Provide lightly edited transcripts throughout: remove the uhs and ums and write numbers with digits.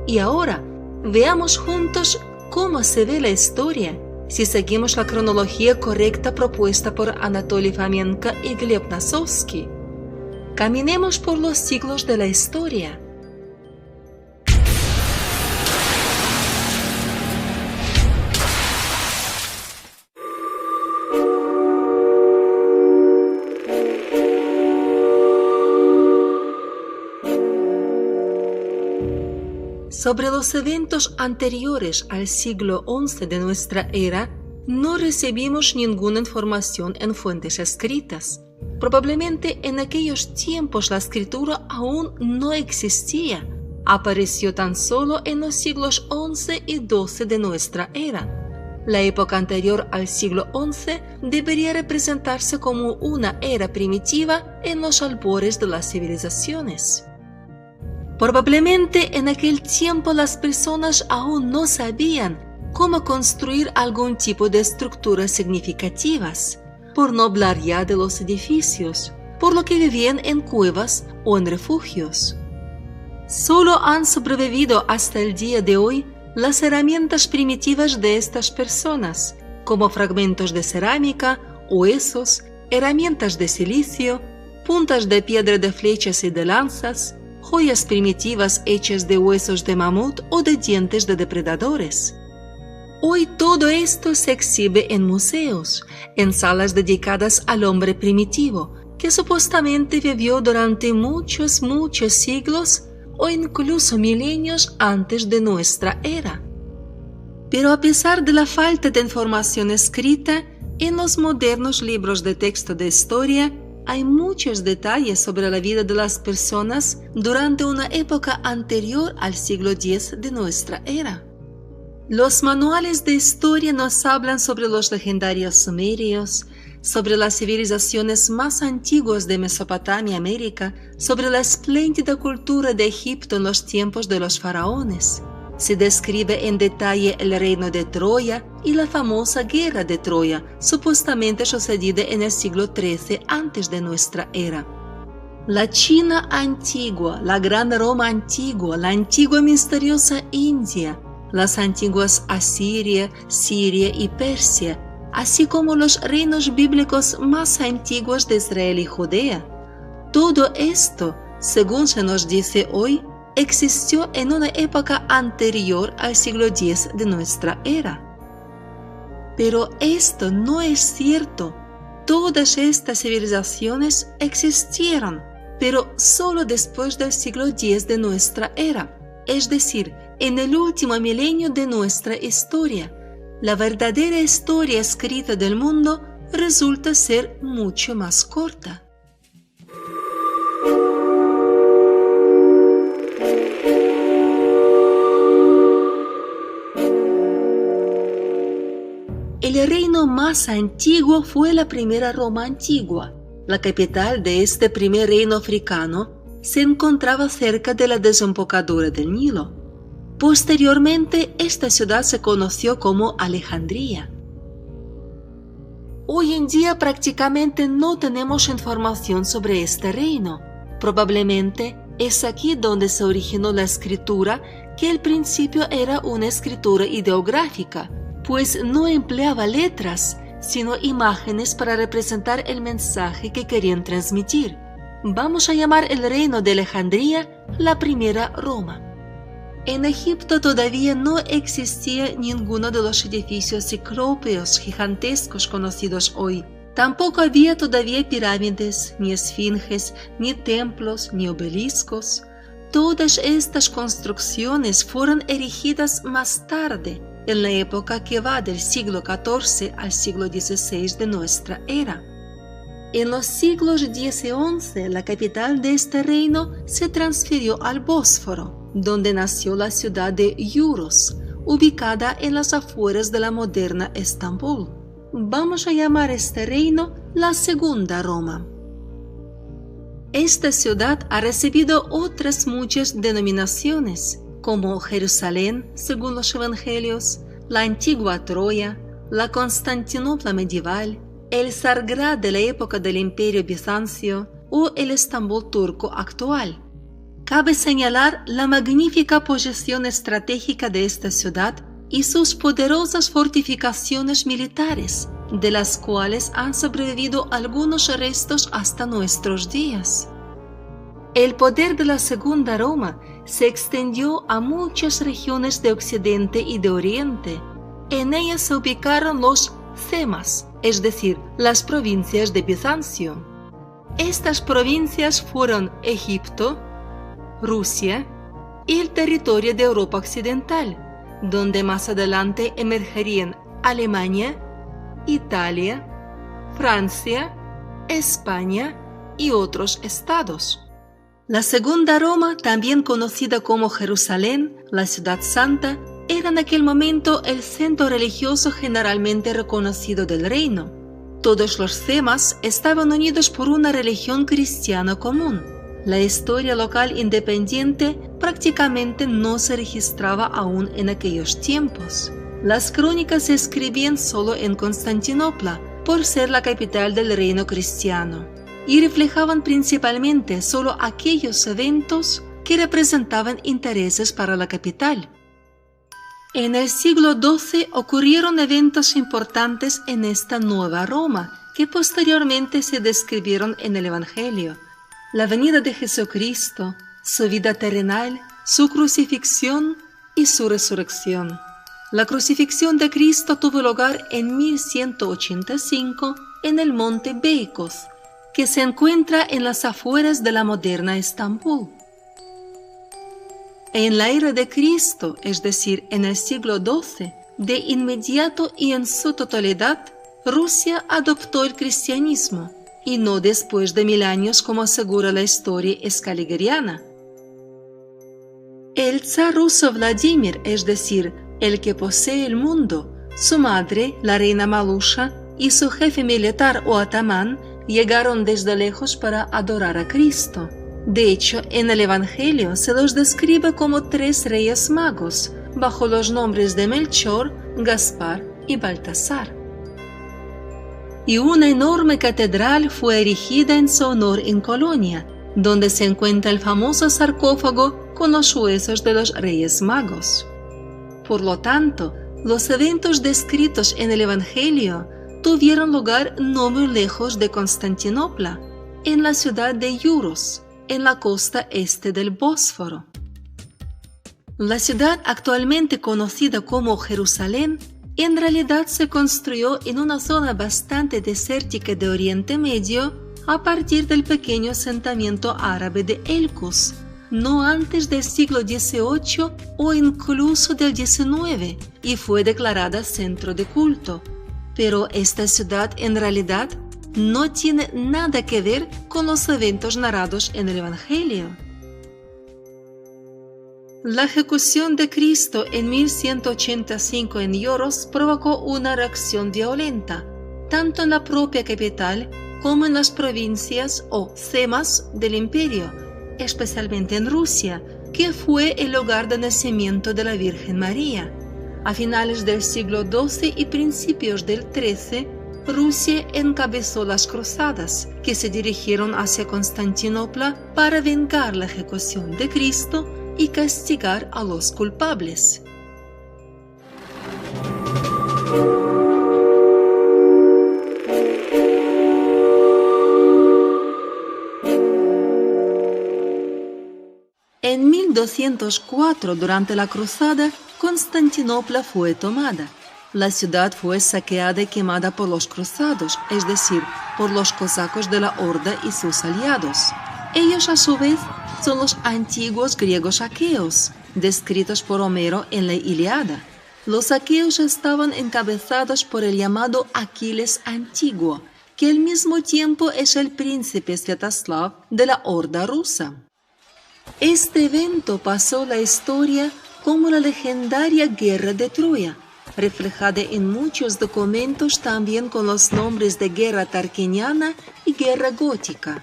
Y ahora, veamos juntos cómo se ve la historia si seguimos la cronología correcta propuesta por Anatoly Fomenko y Gleb Nasovsky. Caminemos por los siglos de la historia. Sobre los eventos anteriores al siglo XI de nuestra era, no recibimos ninguna información en fuentes escritas. Probablemente en aquellos tiempos la escritura aún no existía. Apareció tan solo en los siglos XI y XII de nuestra era. La época anterior al siglo XI debería representarse como una era primitiva en los albores de las civilizaciones. Probablemente en aquel tiempo las personas aún no sabían cómo construir algún tipo de estructuras significativas, por no hablar ya de los edificios, por lo que vivían en cuevas o en refugios. Solo han sobrevivido hasta el día de hoy las herramientas primitivas de estas personas, como fragmentos de cerámica, huesos, herramientas de silicio, puntas de piedra de flechas y de lanzas, joyas primitivas hechas de huesos de mamut o de dientes de depredadores. Hoy todo esto se exhibe en museos, en salas dedicadas al hombre primitivo, que supuestamente vivió durante muchos siglos o incluso milenios antes de nuestra era. Pero a pesar de la falta de información escrita, en los modernos libros de texto de historia, hay muchos detalles sobre la vida de las personas durante una época anterior al siglo X de nuestra era. Los manuales de historia nos hablan sobre los legendarios sumerios, sobre las civilizaciones más antiguas de Mesopotamia y América, sobre la espléndida cultura de Egipto en los tiempos de los faraones. Se describe en detalle el reino de Troya y la famosa guerra de Troya, supuestamente sucedida en el siglo XIII antes de nuestra era. La China antigua, la Gran Roma antigua, la antigua misteriosa India, las antiguas Asiria, Siria y Persia, así como los reinos bíblicos más antiguos de Israel y Judea. Todo esto, según se nos dice hoy, existió en una época anterior al siglo X de nuestra era. Pero esto no es cierto. Todas estas civilizaciones existieron, pero solo después del siglo X de nuestra era, es decir, en el último milenio de nuestra historia. La verdadera historia escrita del mundo resulta ser mucho más corta. El reino más antiguo fue la primera Roma antigua. La capital de este primer reino africano se encontraba cerca de la desembocadura del Nilo. Posteriormente, esta ciudad se conoció como Alejandría. Hoy en día prácticamente no tenemos información sobre este reino. Probablemente es aquí donde se originó la escritura, que al principio era una escritura ideográfica, pues no empleaba letras, sino imágenes para representar el mensaje que querían transmitir. Vamos a llamar el reino de Alejandría la primera Roma. En Egipto todavía no existía ninguno de los edificios ciclópeos gigantescos conocidos hoy. Tampoco había todavía pirámides, ni esfinges, ni templos, ni obeliscos. Todas estas construcciones fueron erigidas más tarde, en la época que va del siglo XIV al siglo XVI de nuestra era. En los siglos X y XI, la capital de este reino se transfirió al Bósforo, donde nació la ciudad de Iuros, ubicada en las afueras de la moderna Estambul. Vamos a llamar este reino la Segunda Roma. Esta ciudad ha recibido otras muchas denominaciones, como Jerusalén, según los Evangelios, la antigua Troya, la Constantinopla medieval, el Sargrad de la época del Imperio Bizancio o el Estambul turco actual. Cabe señalar la magnífica posición estratégica de esta ciudad y sus poderosas fortificaciones militares, de las cuales han sobrevivido algunos restos hasta nuestros días. El poder de la Segunda Roma se extendió a muchas regiones de Occidente y de Oriente. En ellas se ubicaron los Cemas, es decir, las provincias de Bizancio. Estas provincias fueron Egipto, Rusia y el territorio de Europa Occidental, donde más adelante emergerían Alemania, Italia, Francia, España y otros estados. La Segunda Roma, también conocida como Jerusalén, la Ciudad Santa, era en aquel momento el centro religioso generalmente reconocido del reino. Todos los Cemas estaban unidos por una religión cristiana común. La historia local independiente prácticamente no se registraba aún en aquellos tiempos. Las crónicas se escribían solo en Constantinopla, por ser la capital del reino cristiano, y reflejaban principalmente solo aquellos eventos que representaban intereses para la capital. En el siglo XII ocurrieron eventos importantes en esta nueva Roma, que posteriormente se describieron en el Evangelio: la venida de Jesucristo, su vida terrenal, su crucifixión y su resurrección. La crucifixión de Cristo tuvo lugar en 1185 en el monte Beicos, que se encuentra en las afueras de la moderna Estambul. En la era de Cristo, es decir, en el siglo XII, de inmediato y en su totalidad, Rusia adoptó el cristianismo, y no después de 1000 años como asegura la historia escaligeriana. El zar ruso Vladimir, es decir, el que posee el mundo, su madre, la reina Malusha, y su jefe militar o atamán llegaron desde lejos para adorar a Cristo. De hecho, en el Evangelio se los describe como 3 reyes magos, bajo los nombres de Melchor, Gaspar y Baltasar. Y una enorme catedral fue erigida en su honor en Colonia, donde se encuentra el famoso sarcófago con los huesos de los reyes magos. Por lo tanto, los eventos descritos en el Evangelio tuvieron lugar no muy lejos de Constantinopla, en la ciudad de Iuros, en la costa este del Bósforo. La ciudad actualmente conocida como Jerusalén en realidad se construyó en una zona bastante desértica de Oriente Medio a partir del pequeño asentamiento árabe de El-Qus, no antes del siglo XVIII o incluso del XIX, y fue declarada centro de culto. Pero esta ciudad en realidad no tiene nada que ver con los eventos narrados en el Evangelio. La ejecución de Cristo en 1185 en Iuros provocó una reacción violenta, tanto en la propia capital como en las provincias o cemas del imperio, especialmente en Rusia, que fue el lugar de nacimiento de la Virgen María. A finales del siglo XII y principios del XIII, Rusia encabezó las cruzadas, que se dirigieron hacia Constantinopla para vengar la ejecución de Cristo y castigar a los culpables. En 1204, durante la cruzada, Constantinopla fue tomada. La ciudad fue saqueada y quemada por los cruzados, es decir, por los cosacos de la Horda y sus aliados. Ellos, a su vez, son los antiguos griegos aqueos, descritos por Homero en la Ilíada. Los aqueos estaban encabezados por el llamado Aquiles Antiguo, que al mismo tiempo es el príncipe Sviatoslav de la Horda rusa. Este evento pasó a la historia como la legendaria Guerra de Troya, reflejada en muchos documentos también con los nombres de Guerra Tarquiniana y Guerra Gótica.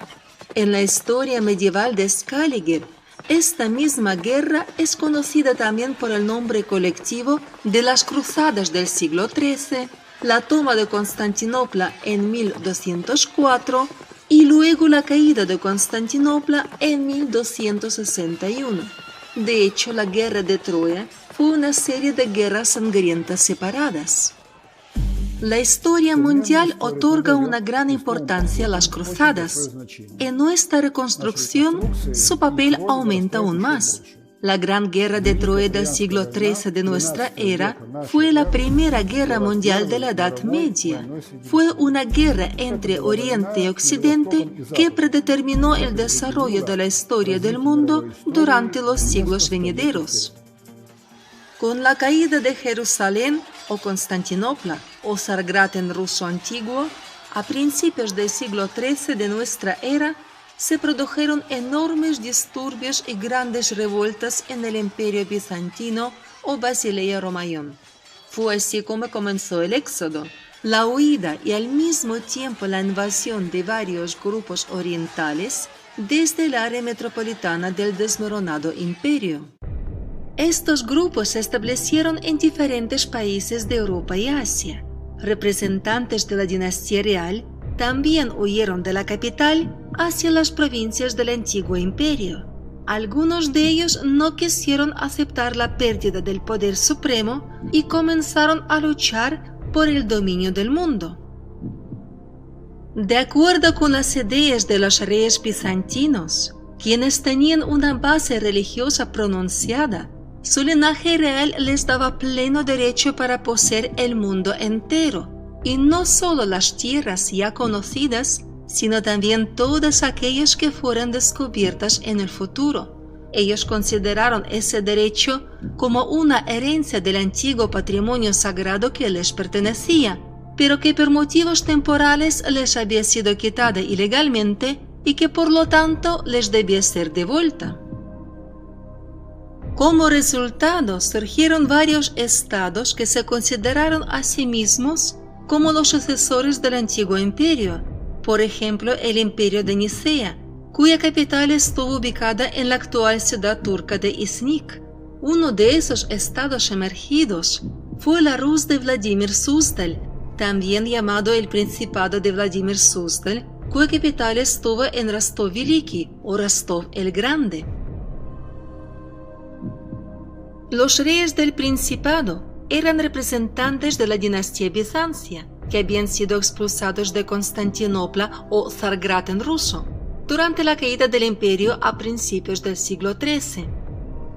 En la historia medieval de Scaliger, esta misma guerra es conocida también por el nombre colectivo de las Cruzadas del siglo XIII, la toma de Constantinopla en 1204 y luego la caída de Constantinopla en 1261. De hecho, la guerra de Troya fue una serie de guerras sangrientas separadas. La historia mundial otorga una gran importancia a las cruzadas. En nuestra reconstrucción, su papel aumenta aún más. La Gran Guerra de Troya del siglo XIII de nuestra era fue la primera guerra mundial de la Edad Media. Fue una guerra entre Oriente y Occidente que predeterminó el desarrollo de la historia del mundo durante los siglos venideros. Con la caída de Jerusalén o Constantinopla o Sargrad en ruso antiguo, a principios del siglo XIII de nuestra era, se produjeron enormes disturbios y grandes revueltas en el Imperio Bizantino o Basilea Romaion. Fue así como comenzó el éxodo, la huida y al mismo tiempo la invasión de varios grupos orientales desde el área metropolitana del desmoronado imperio. Estos grupos se establecieron en diferentes países de Europa y Asia. Representantes de la dinastía real también huyeron de la capital hacia las provincias del antiguo imperio. Algunos de ellos no quisieron aceptar la pérdida del poder supremo y comenzaron a luchar por el dominio del mundo. De acuerdo con las ideas de los reyes bizantinos, quienes tenían una base religiosa pronunciada, su linaje real les daba pleno derecho para poseer el mundo entero, y no solo las tierras ya conocidas, sino también todas aquellas que fueran descubiertas en el futuro. Ellos consideraron ese derecho como una herencia del antiguo patrimonio sagrado que les pertenecía, pero que por motivos temporales les había sido quitada ilegalmente y que por lo tanto les debía ser devuelta. Como resultado, surgieron varios estados que se consideraron a sí mismos como los sucesores del antiguo imperio. Por ejemplo, el imperio de Nicea, cuya capital estuvo ubicada en la actual ciudad turca de Iznik. Uno de esos estados emergidos fue la Rus de Vladimir Suzdal, también llamado el Principado de Vladimir Suzdal, cuya capital estuvo en Rostov Veliki o Rostov el Grande. Los reyes del Principado eran representantes de la dinastía Bizancia, que habían sido expulsados de Constantinopla o Zargrad en ruso, durante la caída del imperio a principios del siglo XIII.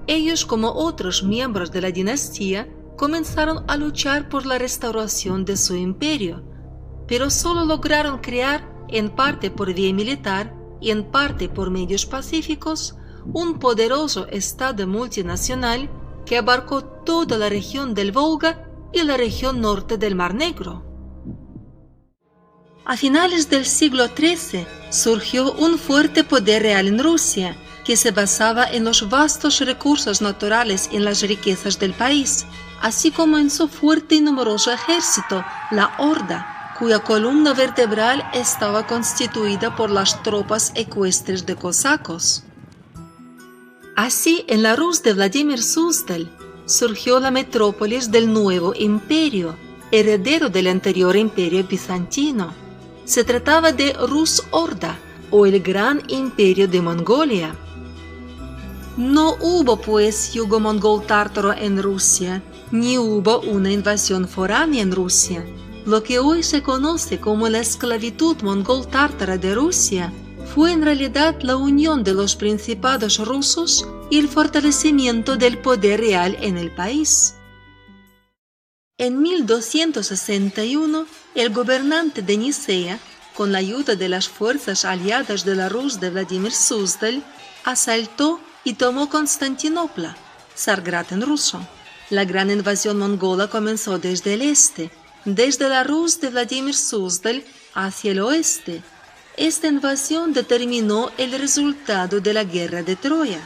Ellos, como otros miembros de la dinastía, comenzaron a luchar por la restauración de su imperio, pero solo lograron crear, en parte por vía militar y en parte por medios pacíficos, un poderoso estado multinacional que abarcó toda la región del Volga y la región norte del Mar Negro. A finales del siglo XIII surgió un fuerte poder real en Rusia, que se basaba en los vastos recursos naturales y en las riquezas del país, así como en su fuerte y numeroso ejército, la Horda, cuya columna vertebral estaba constituida por las tropas ecuestres de cosacos. Así, en la Rus de Vladimir Suzdal surgió la metrópolis del nuevo imperio, heredero del anterior imperio bizantino. Se trataba de Rus Orda, o el Gran Imperio de Mongolia. No hubo, pues, yugo mongol-tártaro en Rusia, ni hubo una invasión foránea en Rusia. Lo que hoy se conoce como la esclavitud mongol-tártara de Rusia fue en realidad la unión de los principados rusos y el fortalecimiento del poder real en el país. En 1261, el gobernante de Nicea, con la ayuda de las fuerzas aliadas de la Rus de Vladimir Suzdal, asaltó y tomó Constantinopla, Sargrad en ruso. La gran invasión mongola comenzó desde el este, desde la Rus de Vladimir Suzdal hacia el oeste. Esta invasión determinó el resultado de la guerra de Troya.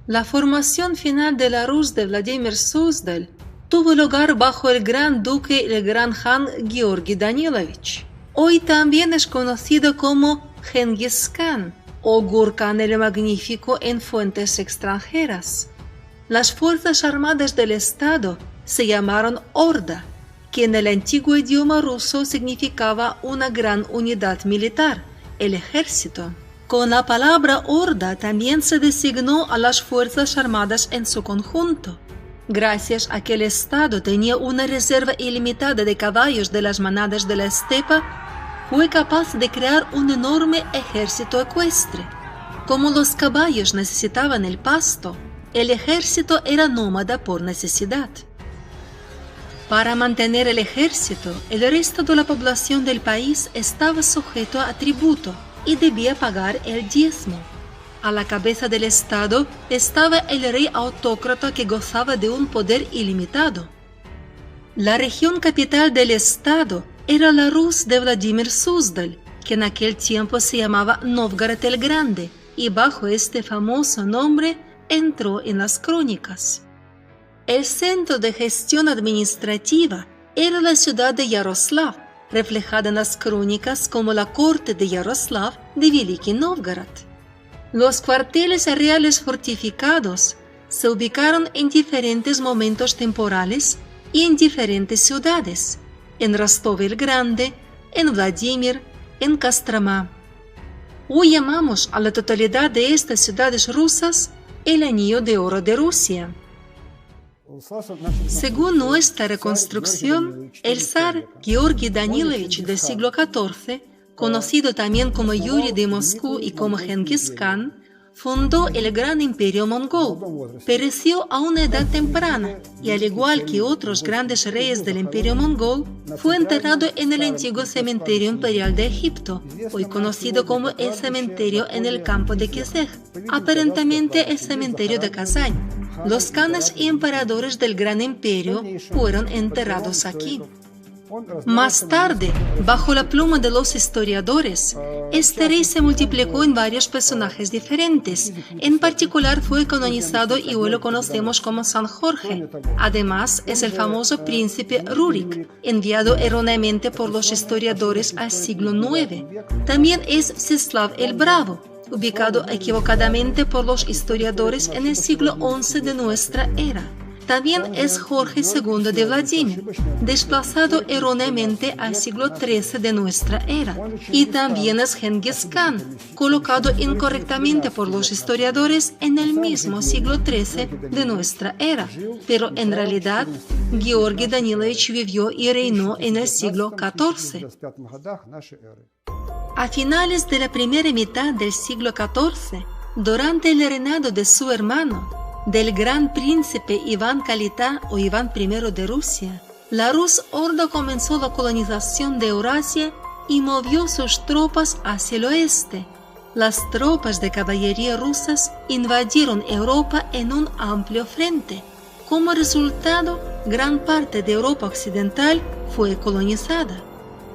La formación final de la Rus de Vladimir Suzdal tuvo lugar bajo el gran duque y el gran Khan Georgi Danilovich. Hoy también es conocido como Genghis Khan, o Gurkán el Magnífico en fuentes extranjeras. Las fuerzas armadas del Estado se llamaron Orda, que en el antiguo idioma ruso significaba una gran unidad militar, el ejército. Con la palabra Orda también se designó a las fuerzas armadas en su conjunto. Gracias a que el Estado tenía una reserva ilimitada de caballos de las manadas de la estepa, fue capaz de crear un enorme ejército ecuestre. Como los caballos necesitaban el pasto, el ejército era nómada por necesidad. Para mantener el ejército, el resto de la población del país estaba sujeto a tributo y debía pagar el diezmo. A la cabeza del Estado estaba el rey autócrata que gozaba de un poder ilimitado. La región capital del Estado era la Rus de Vladimir Suzdal, que en aquel tiempo se llamaba Novgorod el Grande, y bajo este famoso nombre entró en las crónicas. El centro de gestión administrativa era la ciudad de Yaroslav, reflejada en las crónicas como la corte de Yaroslav de Veliki Novgorod. Los cuarteles reales fortificados se ubicaron en diferentes momentos temporales y en diferentes ciudades, en Rostov el Grande, en Vladimir, en Kostroma. Hoy llamamos a la totalidad de estas ciudades rusas el Anillo de Oro de Rusia. Según nuestra reconstrucción, el zar Georgi Danilovich del siglo XIV, conocido también como Yuri de Moscú y como Genghis Khan, fundó el gran imperio mongol. Pereció a una edad temprana y, al igual que otros grandes reyes del imperio mongol, fue enterrado en el antiguo cementerio imperial de Egipto, hoy conocido como el cementerio en el campo de Keseh, aparentemente el cementerio de Kazán. Los khanes y emperadores del gran imperio fueron enterrados aquí. Más tarde, bajo la pluma de los historiadores, este rey se multiplicó en varios personajes diferentes. En particular fue canonizado y hoy lo conocemos como San Jorge. Además, es el famoso príncipe Rurik, enviado erróneamente por los historiadores al siglo IX. También es Mstislav el Bravo, ubicado equivocadamente por los historiadores en el siglo XI de nuestra era. También es Jorge II de Vladimir, desplazado erróneamente al siglo XIII de nuestra era. Y también es Genghis Khan, colocado incorrectamente por los historiadores en el mismo siglo XIII de nuestra era. Pero en realidad, Georgi Danilovich vivió y reinó en el siglo XIV. A finales de la primera mitad del siglo XIV, durante el reinado de su hermano, del gran príncipe Iván Kalita o Iván I de Rusia, la Rus Orda comenzó la colonización de Eurasia y movió sus tropas hacia el oeste. Las tropas de caballería rusas invadieron Europa en un amplio frente. Como resultado, gran parte de Europa occidental fue colonizada.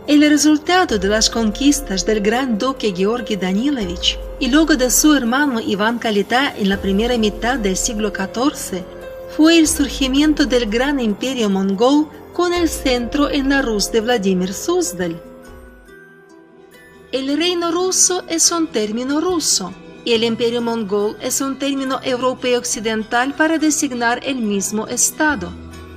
El resultado de las conquistas del gran duque Georgi Danilovich y luego de su hermano Iván Kalita en la primera mitad del siglo XIV fue el surgimiento del gran imperio mongol con el centro en la Rus de Vladimir Suzdal. El reino ruso es un término ruso y el imperio mongol es un término europeo occidental para designar el mismo estado.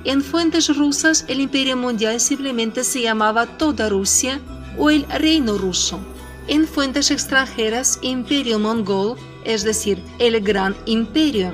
En fuentes rusas, el imperio mundial simplemente se llamaba toda Rusia o el reino ruso. En fuentes extranjeras, imperio mongol, es decir, el gran imperio.